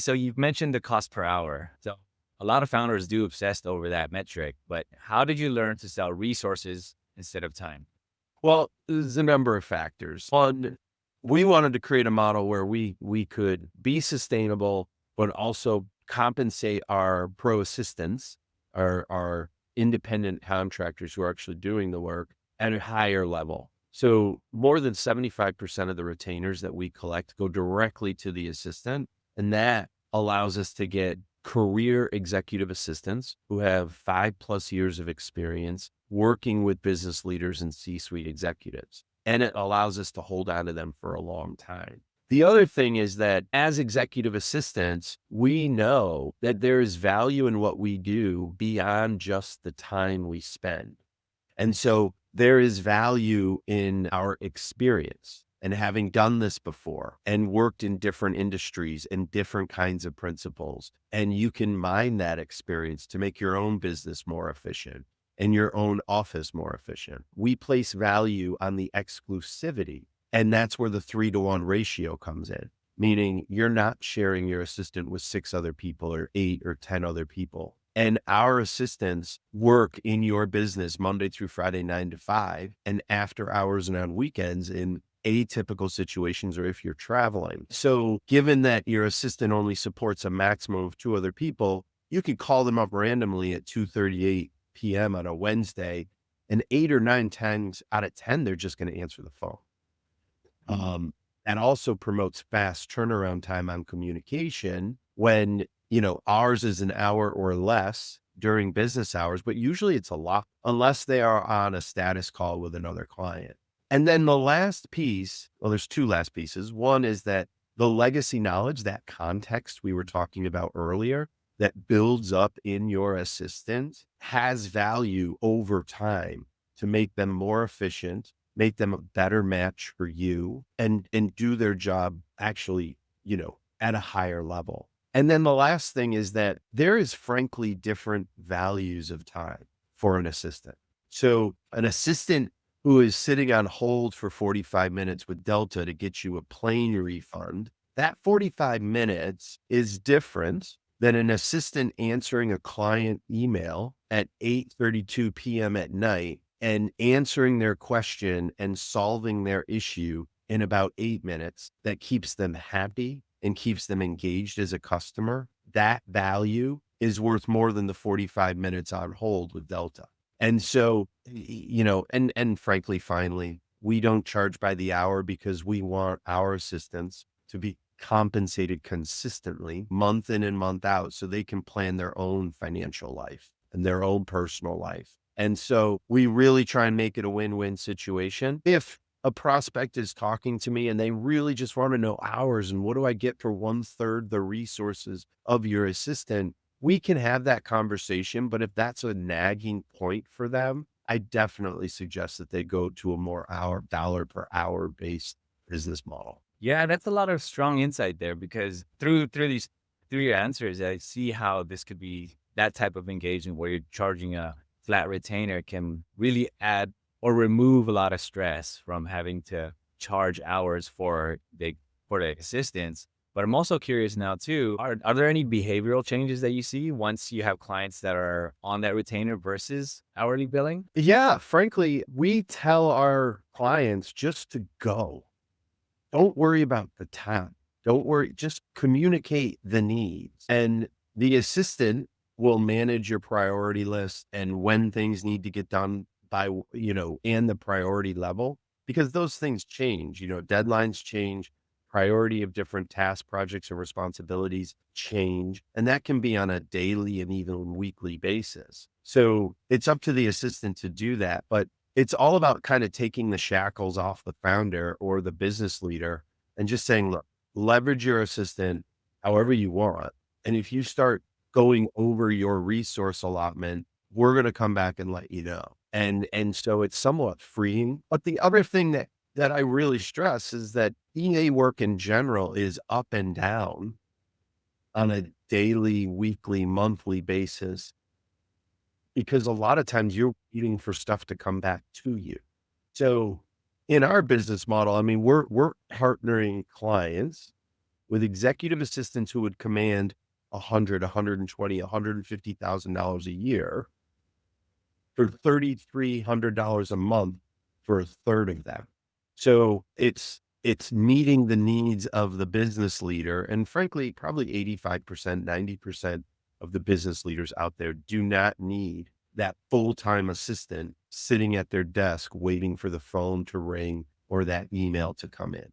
So you've mentioned the cost per hour. So a lot of founders do obsess over that metric, but how did you learn to sell resources instead of time? Well, there's a number of factors. One, we wanted to create a model where we could be sustainable, but also compensate our pro assistants, our independent contractors who are actually doing the work at a higher level. So more than 75% of the retainers that we collect go directly to the assistant. And that allows us to get career executive assistants who have 5+ years of experience working with business leaders and C-suite executives. And it allows us to hold on to them for a long time. The other thing is that as executive assistants, we know that there is value in what we do beyond just the time we spend. And so there is value in our experience and having done this before and worked in different industries and different kinds of principles. And you can mine that experience to make your own business more efficient and your own office more efficient. We place value on the exclusivity. And that's where the 3-to-1 ratio comes in, meaning you're not sharing your assistant with 6 other people or 8 or 10 other people. And our assistants work in your business Monday through Friday, 9 to 5, and after hours and on weekends in atypical situations or if you're traveling. So given that your assistant only supports a maximum of 2 other people, you can call them up randomly at 2:38 p.m. on a Wednesday, and 8 or 9 times out of 10, they're just going to answer the phone. That also promotes fast turnaround time on communication when, ours is an hour or less during business hours, but usually it's a lot unless they are on a status call with another client. And then the last piece, well, there's two last pieces. One is that the legacy knowledge, that context we were talking about earlier, that builds up in your assistant has value over time to make them more efficient, make them a better match for you and do their job actually, at a higher level. And then the last thing is that there is frankly different values of time for an assistant. So an assistant who is sitting on hold for 45 minutes with Delta to get you a plane refund, that 45 minutes is different than an assistant answering a client email at 8:32 p.m. at night and answering their question and solving their issue in about 8 minutes that keeps them happy and keeps them engaged as a customer. That value is worth more than the 45 minutes on hold with Delta. And so, and frankly, finally, we don't charge by the hour because we want our assistants to be compensated consistently month in and month out so they can plan their own financial life and their own personal life. And so we really try and make it a win-win situation. If a prospect is talking to me and they really just want to know hours and what do I get for 1/3 the resources of your assistant, we can have that conversation. But if that's a nagging point for them, I definitely suggest that they go to a more dollar per hour based business model. Yeah, that's a lot of strong insight there because through your answers, I see how this could be that type of engagement where you're charging a flat retainer can really add or remove a lot of stress from having to charge hours for the assistance. But I'm also curious now too, are there any behavioral changes that you see once you have clients that are on that retainer versus hourly billing? Yeah, frankly, we tell our clients just to go. Don't worry about the time. Don't worry, just communicate the needs. And the assistant will manage your priority list and when things need to get done by, and the priority level, because those things change, deadlines change, priority of different task projects and responsibilities change. And that can be on a daily and even weekly basis. So it's up to the assistant to do that. But it's all about kind of taking the shackles off the founder or the business leader and just saying, look, leverage your assistant however you want. And if you start going over your resource allotment, we're going to come back and let you know. And so it's somewhat freeing. But the other thing that I really stress is that EA work in general is up and down on a daily, weekly, monthly basis because a lot of times you're waiting for stuff to come back to you. So in our business model, I mean, we're partnering clients with executive assistants who would command 100, 120, $150,000 a year for $3,300 a month for a third of them. So it's meeting the needs of the business leader. And frankly, probably 85%, 90% of the business leaders out there do not need that full-time assistant sitting at their desk waiting for the phone to ring or that email to come in.